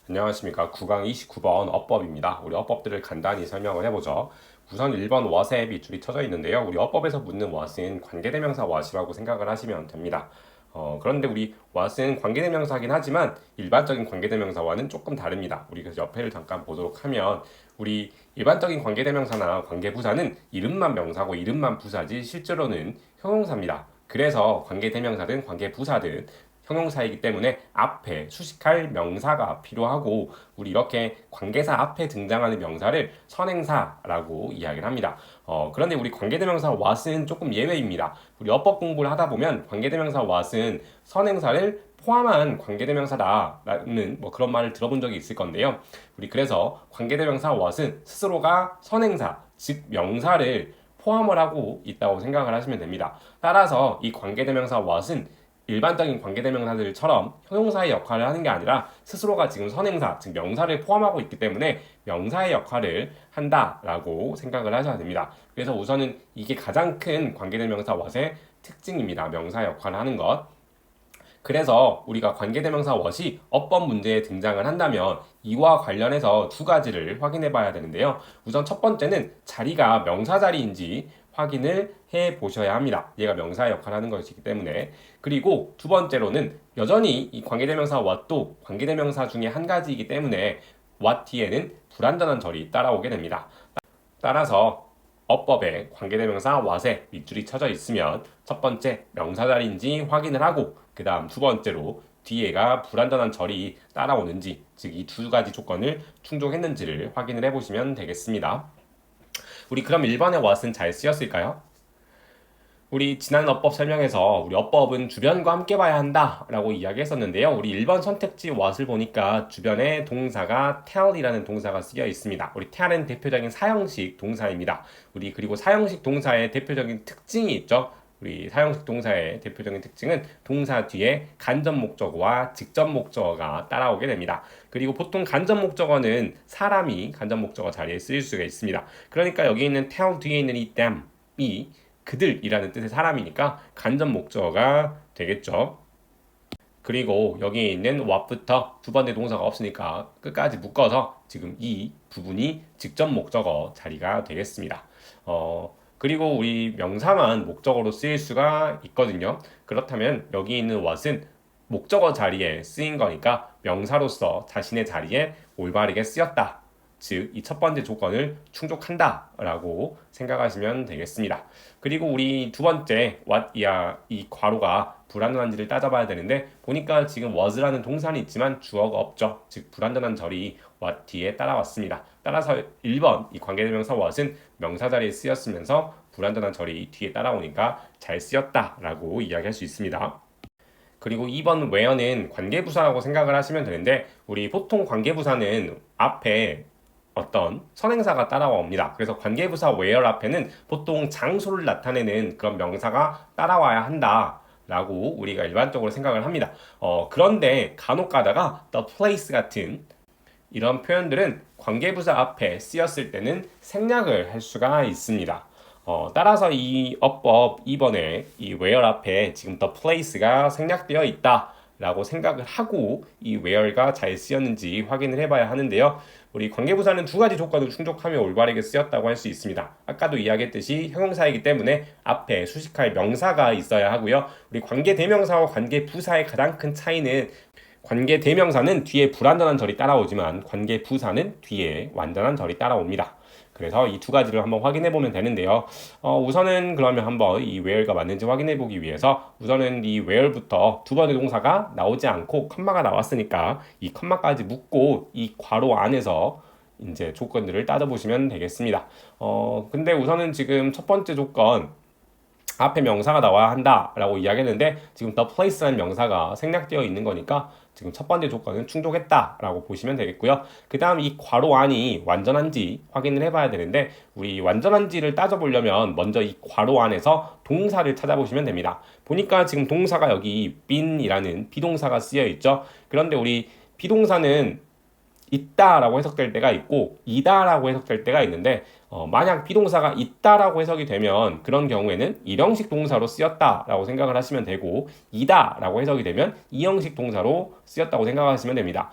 안녕하십니까. 9강 29번 어법입니다. 우리 어법들을 간단히 설명을 해보죠. 우선 1번 what에 밑줄이 쳐져 있는데요. 우리 어법에서 묻는 what은 관계대명사 what이라고 생각을 하시면 됩니다. 그런데 우리 what은 관계대명사긴 하지만 일반적인 관계대명사와는 조금 다릅니다. 우리 그래서 옆에를 잠깐 보도록 하면 우리 일반적인 관계대명사나 관계부사는 이름만 명사고 이름만 부사지 실제로는 형용사입니다. 그래서 관계대명사든 관계부사든 형용사이기 때문에 앞에 수식할 명사가 필요하고 우리 이렇게 관계사 앞에 등장하는 명사를 선행사라고 이야기를 합니다. 그런데 우리 관계대명사 what은 조금 예외입니다. 우리 어법 공부를 하다 보면 관계대명사 what은 선행사를 포함한 관계대명사다라는 뭐 그런 말을 들어본 적이 있을 건데요. 우리 그래서 관계대명사 what은 스스로가 선행사, 즉 명사를 포함을 하고 있다고 생각을 하시면 됩니다. 따라서 이 관계대명사 what은 일반적인 관계대명사들처럼 형용사의 역할을 하는 게 아니라 스스로가 지금 선행사, 즉 명사를 포함하고 있기 때문에 명사의 역할을 한다라고 생각을 하셔야 됩니다. 그래서 우선은 이게 가장 큰 관계대명사 what의 특징입니다. 명사 역할을 하는 것. 그래서 우리가 관계대명사 what이 어법 문제에 등장을 한다면 이와 관련해서 두 가지를 확인해 봐야 되는데요. 우선 첫 번째는 자리가 명사 자리인지 확인을 해 보셔야 합니다. 얘가 명사의 역할을 하는 것이기 때문에. 그리고 두 번째로는 여전히 이 관계대명사 what도 관계대명사 중에 한 가지이기 때문에 what 뒤에는 불완전한 절이 따라오게 됩니다. 따라서 어법에 관계대명사 what에 밑줄이 쳐져 있으면 첫 번째 명사 자리인지 확인을 하고 그 다음 두 번째로 뒤에가 불완전한 절이 따라오는지 즉 이 두 가지 조건을 충족했는지를 확인을 해보시면 되겠습니다. 우리 그럼 1번의 what은 잘 쓰였을까요? 우리 지난 어법 설명에서 우리 어법은 주변과 함께 봐야 한다라고 이야기했었는데요. 우리 1번 선택지 what을 보니까 주변에 동사가 tell이라는 동사가 쓰여 있습니다. 우리 tell은 대표적인 사형식 동사입니다. 우리 그리고 사형식 동사의 대표적인 특징이 있죠. 우리 사형식 동사의 대표적인 특징은 동사 뒤에 간접 목적어와 직접 목적어가 따라오게 됩니다. 그리고 보통 간접 목적어는 사람이 간접 목적어 자리에 쓰일 수가 있습니다. 그러니까 여기 있는 tell 뒤에 있는 이 them이 그들이라는 뜻의 사람이니까 간접 목적어가 되겠죠. 그리고 여기 있는 what부터 두 번째 동사가 없으니까 끝까지 묶어서 지금 이 부분이 직접 목적어 자리가 되겠습니다. 그리고 우리 명사만 목적어로 쓰일 수가 있거든요. 그렇다면 여기 있는 what은 목적어 자리에 쓰인 거니까 명사로서 자신의 자리에 올바르게 쓰였다. 즉, 이 첫 번째 조건을 충족한다라고 생각하시면 되겠습니다. 그리고 우리 두 번째 what이야 이 괄호가 불완전한지를 따져봐야 되는데 보니까 지금 was라는 동사는 있지만 주어가 없죠. 즉 불완전한 절이 what 뒤에 따라왔습니다. 따라서 1번 이 관계대명사 what은 명사 자리에 쓰였으면서 불완전한 절이 뒤에 따라오니까 잘 쓰였다라고 이야기할 수 있습니다. 그리고 2번 where는 관계부사라고 생각을 하시면 되는데 우리 보통 관계부사는 앞에 어떤 선행사가 따라옵니다. 그래서 관계부사 where 앞에는 보통 장소를 나타내는 그런 명사가 따라와야 한다. 라고 우리가 일반적으로 생각을 합니다. 그런데 간혹 가다가 the place 같은 이런 표현들은 관계부사 앞에 쓰였을 때는 생략을 할 수가 있습니다. 따라서 이 어법 2번에 이 where 앞에 지금 the place가 생략되어 있다 라고 생각을 하고 이 where가 잘 쓰였는지 확인을 해봐야 하는데요. 우리 관계부사는 두 가지 조건을 충족하며 올바르게 쓰였다고 할 수 있습니다. 아까도 이야기했듯이 형용사이기 때문에 앞에 수식할 명사가 있어야 하고요. 우리 관계대명사와 관계부사의 가장 큰 차이는 관계대명사는 뒤에 불완전한 절이 따라오지만 관계부사는 뒤에 완전한 절이 따라옵니다. 그래서 이 두 가지를 한번 확인해 보면 되는데요. 우선은 그러면 한번 이 where가 맞는지 확인해 보기 위해서 우선은 이 where부터 두 번의 동사가 나오지 않고 컴마가 나왔으니까 이 컴마까지 묶고 이 괄호 안에서 이제 조건들을 따져보시면 되겠습니다. 근데 우선은 지금 첫 번째 조건 앞에 명사가 나와야 한다라고 이야기했는데 지금 the place라는 명사가 생략되어 있는 거니까 지금 첫 번째 조건은 충족했다라고 보시면 되겠고요. 그 다음 이 괄호 안이 완전한지 확인을 해봐야 되는데 우리 완전한지를 따져보려면 먼저 이 괄호 안에서 동사를 찾아보시면 됩니다. 보니까 지금 동사가 여기 been이라는 비동사가 쓰여 있죠. 그런데 우리 비동사는 있다라고 해석될 때가 있고 이다라고 해석될 때가 있는데 만약 비동사가 있다라고 해석이 되면 그런 경우에는 일형식 동사로 쓰였다라고 생각을 하시면 되고 이다라고 해석이 되면 이형식 동사로 쓰였다고 생각하시면 됩니다.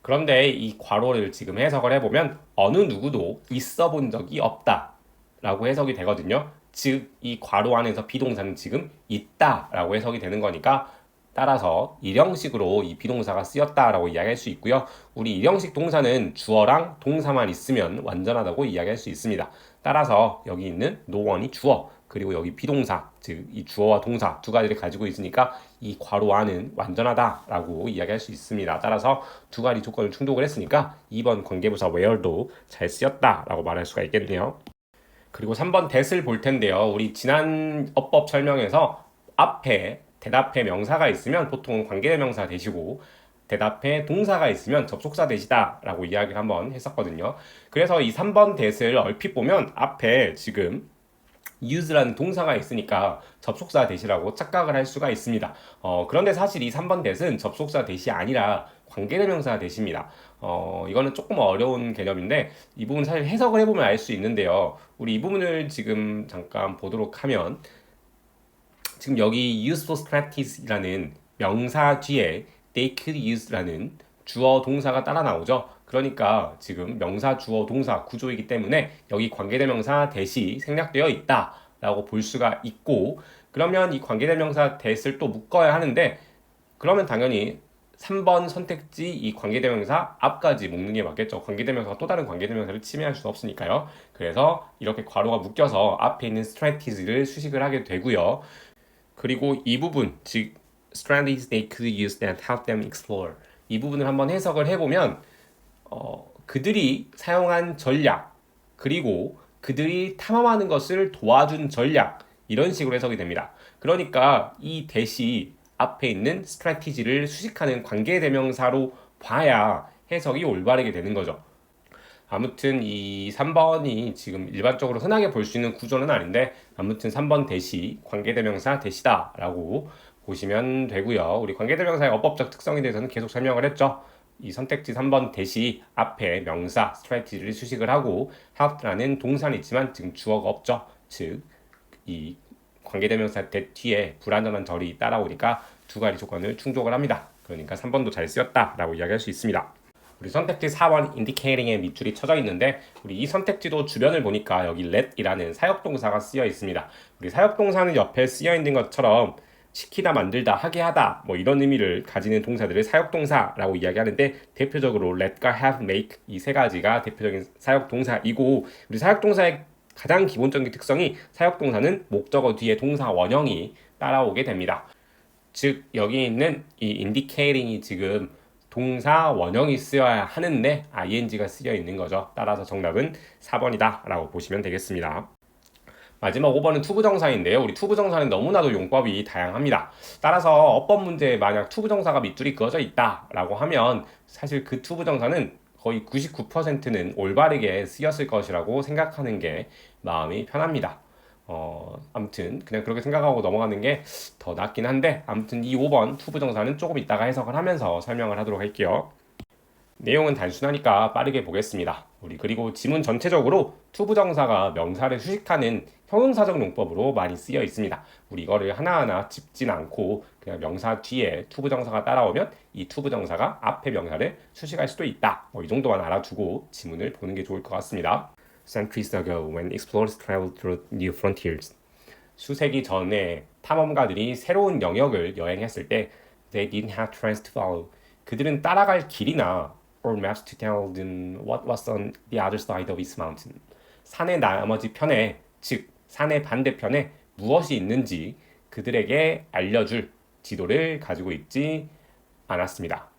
그런데 이 괄호를 지금 해석을 해보면 어느 누구도 있어 본 적이 없다 라고 해석이 되거든요. 즉, 이 괄호 안에서 비동사는 지금 있다라고 해석이 되는 거니까 따라서 일형식으로 이 비동사가 쓰였다라고 이야기할 수 있고요. 우리 일형식 동사는 주어랑 동사만 있으면 완전하다고 이야기할 수 있습니다. 따라서 여기 있는 노원이 주어, 그리고 여기 비동사, 즉 이 주어와 동사 두 가지를 가지고 있으니까 이 괄호 안은 완전하다라고 이야기할 수 있습니다. 따라서 두 가지 조건을 충족을 했으니까 2번 관계부사 where도 잘 쓰였다라고 말할 수가 있겠네요. 그리고 3번 that을 볼 텐데요. 우리 지난 어법 설명에서 앞에 대답해 명사가 있으면 보통 관계대명사 되시고 대답해 동사가 있으면 접속사 되시다 라고 이야기를 한번 했었거든요. 그래서 이 3번 that을 얼핏 보면 앞에 지금 use라는 동사가 있으니까 접속사 대시라고 착각을 할 수가 있습니다. 그런데 사실 이 3번 that은 접속사 대시 아니라 관계대명사 대시입니다. 이거는 조금 어려운 개념인데 이 부분 사실 해석을 해보면 알 수 있는데요. 우리 이 부분을 지금 잠깐 보도록 하면 지금 여기 useful strategies라는 명사 뒤에 they could use라는 주어 동사가 따라 나오죠. 그러니까 지금 명사 주어 동사 구조이기 때문에 여기 관계대명사 대시 생략되어 있다라고 볼 수가 있고, 그러면 이 관계대명사 대시를 또 묶어야 하는데 그러면 당연히 3번 선택지 이 관계대명사 앞까지 묶는 게 맞겠죠. 관계대명사가 또 다른 관계대명사를 침해할 수 없으니까요. 그래서 이렇게 괄호가 묶여서 앞에 있는 strategy를 수식을 하게 되고요. 그리고 이 부분, 즉 strategies they could use that help them explore, 이 부분을 한번 해석을 해보면 그들이 사용한 전략, 그리고 그들이 탐험하는 것을 도와준 전략, 이런 식으로 해석이 됩니다. 그러니까 이 대시 앞에 있는 strategy를 수식하는 관계대명사로 봐야 해석이 올바르게 되는 거죠. 아무튼 이 3번이 지금 일반적으로 흔하게 볼 수 있는 구조는 아닌데 아무튼 3번 대시 관계대명사 대시다 라고 보시면 되고요. 우리 관계대명사의 어법적 특성에 대해서는 계속 설명을 했죠. 이 선택지 3번 대시 앞에 명사 strategy를 수식을 하고 help라는 동사는 있지만 지금 주어가 없죠. 즉 이 관계대명사 대 뒤에 불완전한 절이 따라오니까 두 가지 조건을 충족을 합니다. 그러니까 3번도 잘 쓰였다라고 이야기할 수 있습니다. 우리 선택지 4번 indicating에 밑줄이 쳐져 있는데 우리 이 선택지도 주변을 보니까 여기 let이라는 사역동사가 쓰여 있습니다. 우리 사역동사는 옆에 쓰여 있는 것처럼 시키다, 만들다, 하게 하다 뭐 이런 의미를 가지는 동사들을 사역동사라고 이야기하는데 대표적으로 let과 have, make 이 세 가지가 대표적인 사역동사이고, 우리 사역동사의 가장 기본적인 특성이 사역동사는 목적어 뒤에 동사 원형이 따라오게 됩니다. 즉 여기 있는 이 indicating이 지금 동사 원형이 쓰여야 하는데 ing가 쓰여 있는 거죠. 따라서 정답은 4번이다 라고 보시면 되겠습니다. 마지막 5번은 투부정사인데요. 우리 투부정사는 너무나도 용법이 다양합니다. 따라서 어법 문제에 만약 투부정사가 밑줄이 그어져 있다 라고 하면 사실 그 투부정사는 거의 99%는 올바르게 쓰였을 것이라고 생각하는 게 마음이 편합니다. 아무튼 그냥 그렇게 생각하고 넘어가는 게 더 낫긴 한데 아무튼 이 5번 투부정사는 조금 이따가 해석을 하면서 설명을 하도록 할게요. 내용은 단순하니까 빠르게 보겠습니다. 우리 그리고 지문 전체적으로 투부정사가 명사를 수식하는 형용사적 용법으로 많이 쓰여 있습니다. 우리 이거를 하나하나 짚진 않고 그냥 명사 뒤에 투부정사가 따라오면 이 투부정사가 앞에 명사를 수식할 수도 있다. 이 정도만 알아두고 지문을 보는 게 좋을 것 같습니다. Centuries ago, when explorers traveled through new frontiers. 수세기 전에 탐험가들이 새로운 영역을 여행했을 때 they didn't have trails to follow. 그들은 따라갈 길이나 or maps to tell them what was on the other side of its mountain. 산의 나머지 편에, 즉 산의 반대편에 무엇이 있는지 그들에게 알려줄 지도를 가지고 있지 않았습니다.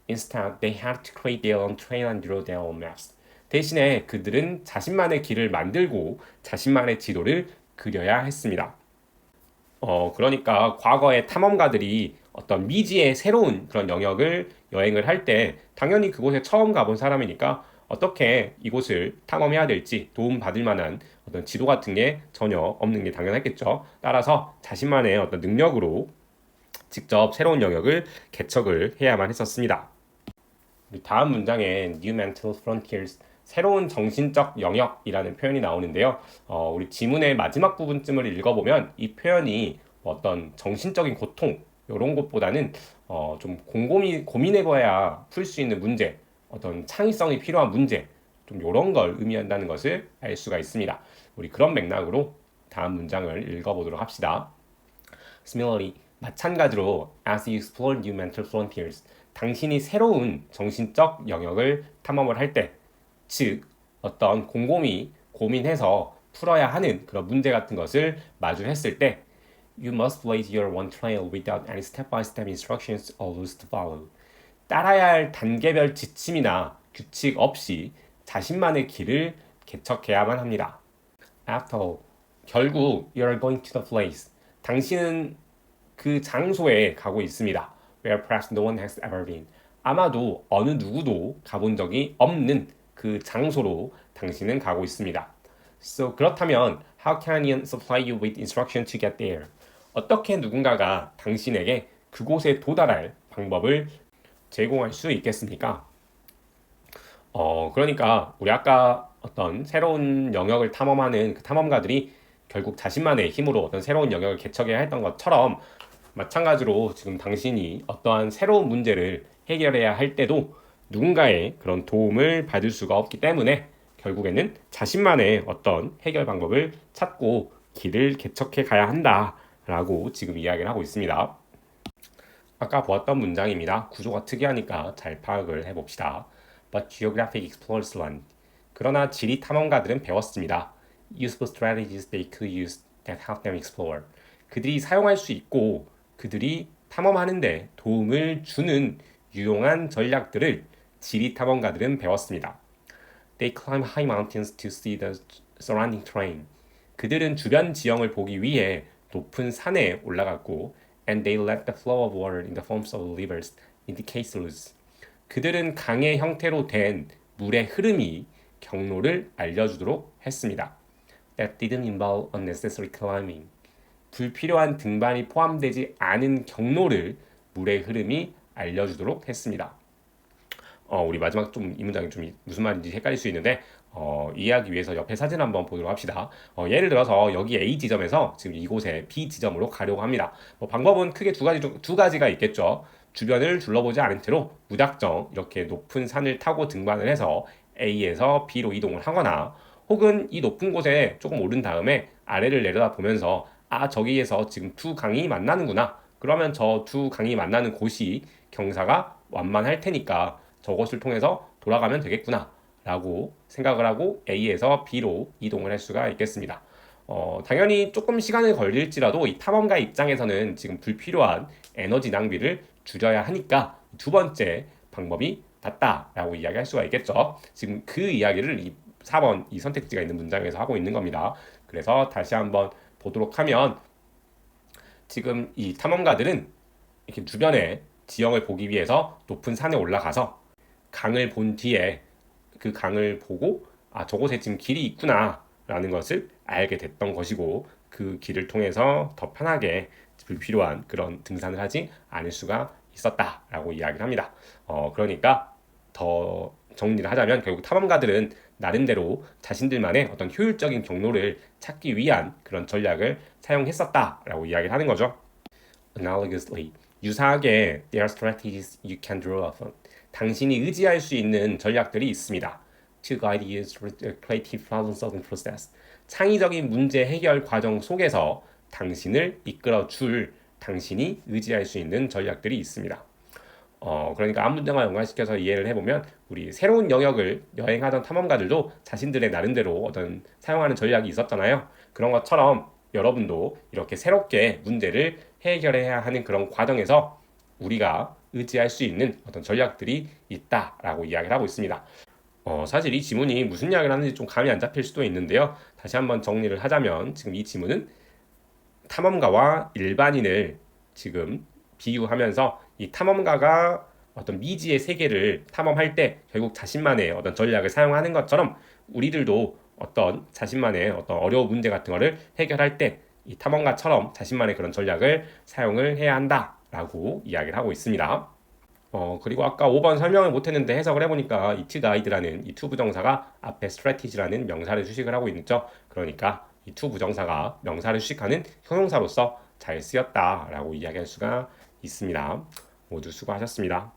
Instead, they had to create their own trail and draw their own maps. 대신에 그들은 자신만의 길을 만들고 자신만의 지도를 그려야 했습니다. 그러니까 과거의 탐험가들이 어떤 미지의 새로운 그런 영역을 여행을 할 때 당연히 그곳에 처음 가본 사람이니까 어떻게 이곳을 탐험해야 될지 도움받을 만한 어떤 지도 같은 게 전혀 없는 게 당연했겠죠. 따라서 자신만의 어떤 능력으로 직접 새로운 영역을 개척을 해야만 했었습니다. 다음 문장에 New Mental Frontiers, 새로운 정신적 영역이라는 표현이 나오는데요. 우리 지문의 마지막 부분쯤을 읽어보면 이 표현이 어떤 정신적인 고통 이런 것보다는 좀 곰곰이 고민해봐야 풀 수 있는 문제, 어떤 창의성이 필요한 문제, 좀 이런 걸 의미한다는 것을 알 수가 있습니다. 우리 그런 맥락으로 다음 문장을 읽어보도록 합시다. Similarly, 마찬가지로 as you explore new mental frontiers, 당신이 새로운 정신적 영역을 탐험을 할 때, 즉 어떤 곰곰이 고민해서 풀어야 하는 그런 문제 같은 것을 마주했을 때 You must blaze your own trail without any step-by-step instructions or rules to follow. 따라야 할 단계별 지침이나 규칙 없이 자신만의 길을 개척해야만 합니다. After all, 결국 you are going to the place. 당신은 그 장소에 가고 있습니다. Where perhaps no one has ever been. 아마도 어느 누구도 가본 적이 없는 그 장소로 당신은 가고 있습니다. So 그렇다면 how can anyone supply you with instruction to get there? 어떻게 누군가가 당신에게 그곳에 도달할 방법을 제공할 수 있겠습니까? 그러니까 우리 아까 어떤 새로운 영역을 탐험하는 그 탐험가들이 결국 자신만의 힘으로 어떤 새로운 영역을 개척해야 했던 것처럼 마찬가지로 지금 당신이 어떠한 새로운 문제를 해결해야 할 때도 누군가의 그런 도움을 받을 수가 없기 때문에 결국에는 자신만의 어떤 해결 방법을 찾고 길을 개척해 가야 한다라고 지금 이야기를 하고 있습니다. 아까 보았던 문장입니다. 구조가 특이하니까 잘 파악을 해봅시다. But geographic explorers learned. 그러나 지리 탐험가들은 배웠습니다. Useful strategies they could use that help them explore. 그들이 사용할 수 있고 그들이 탐험하는데 도움을 주는 유용한 전략들을 지리 탐험가들은 배웠습니다. They climb high mountains to see the surrounding terrain. 그들은 주변 지형을 보기 위해 높은 산에 올라갔고 and they let the flow of water in the forms of rivers indicate routes. 그들은 강의 형태로 된 물의 흐름이 경로를 알려주도록 했습니다. That didn't involve unnecessary climbing. 불필요한 등반이 포함되지 않은 경로를 물의 흐름이 알려주도록 했습니다. 우리 마지막 좀 이 문장이 좀 무슨 말인지 헷갈릴 수 있는데 이해하기 위해서 옆에 사진 한번 보도록 합시다. 예를 들어서 여기 A 지점에서 지금 이곳에 B 지점으로 가려고 합니다. 방법은 크게 두 가지가 있겠죠. 주변을 둘러보지 않은 채로 무작정 이렇게 높은 산을 타고 등반을 해서 A에서 B로 이동을 하거나 혹은 이 높은 곳에 조금 오른 다음에 아래를 내려다 보면서 저기에서 지금 두 강이 만나는구나. 그러면 저 두 강이 만나는 곳이 경사가 완만할 테니까 저것을 통해서 돌아가면 되겠구나 라고 생각을 하고 A에서 B로 이동을 할 수가 있겠습니다. 당연히 조금 시간이 걸릴지라도 이 탐험가 입장에서는 지금 불필요한 에너지 낭비를 줄여야 하니까 두 번째 방법이 낫다라고 이야기할 수가 있겠죠. 지금 그 이야기를 이 4번 이 선택지가 있는 문장에서 하고 있는 겁니다. 그래서 다시 한번 보도록 하면 지금 이 탐험가들은 이렇게 주변의 지형을 보기 위해서 높은 산에 올라가서 강을 본 뒤에 그 강을 보고 저곳에 지금 길이 있구나 라는 것을 알게 됐던 것이고 그 길을 통해서 더 편하게 불필요한 그런 등산을 하지 않을 수가 있었다라고 이야기를 합니다. 그러니까 더 정리를 하자면 결국 탐험가들은 나름대로 자신들만의 어떤 효율적인 경로를 찾기 위한 그런 전략을 사용했었다라고 이야기를 하는 거죠. Analogously, 유사하게 there are strategies you can draw upon. 당신이 의지할 수 있는 전략들이 있습니다. To guide you through the creative problem-solving process. 창의적인 문제 해결 과정 속에서 당신을 이끌어 줄 당신이 의지할 수 있는 전략들이 있습니다. 그러니까 앞 문장과 연관시켜서 이해를 해보면 우리 새로운 영역을 여행하던 탐험가들도 자신들의 나름대로 어떤 사용하는 전략이 있었잖아요. 그런 것처럼 여러분도 이렇게 새롭게 문제를 해결해야 하는 그런 과정에서 우리가 의지할 수 있는 어떤 전략들이 있다라고 이야기를 하고 있습니다. 사실 이 지문이 무슨 이야기를 하는지 좀 감이 안 잡힐 수도 있는데요. 다시 한번 정리를 하자면 지금 이 지문은 탐험가와 일반인을 지금 비유하면서 이 탐험가가 어떤 미지의 세계를 탐험할 때 결국 자신만의 어떤 전략을 사용하는 것처럼 우리들도 어떤 자신만의 어떤 어려운 문제 같은 거를 해결할 때 이 탐험가처럼 자신만의 그런 전략을 사용을 해야 한다라고 이야기를 하고 있습니다. 그리고 아까 5번 설명을 못했는데 해석을 해보니까 이 to guide라는 이 to 부정사가 앞에 strategy라는 명사를 수식을 하고 있죠. 그러니까 이 to 부정사가 명사를 수식하는 형용사로서 잘 쓰였다라고 이야기할 수가 있습니다. 모두 수고하셨습니다.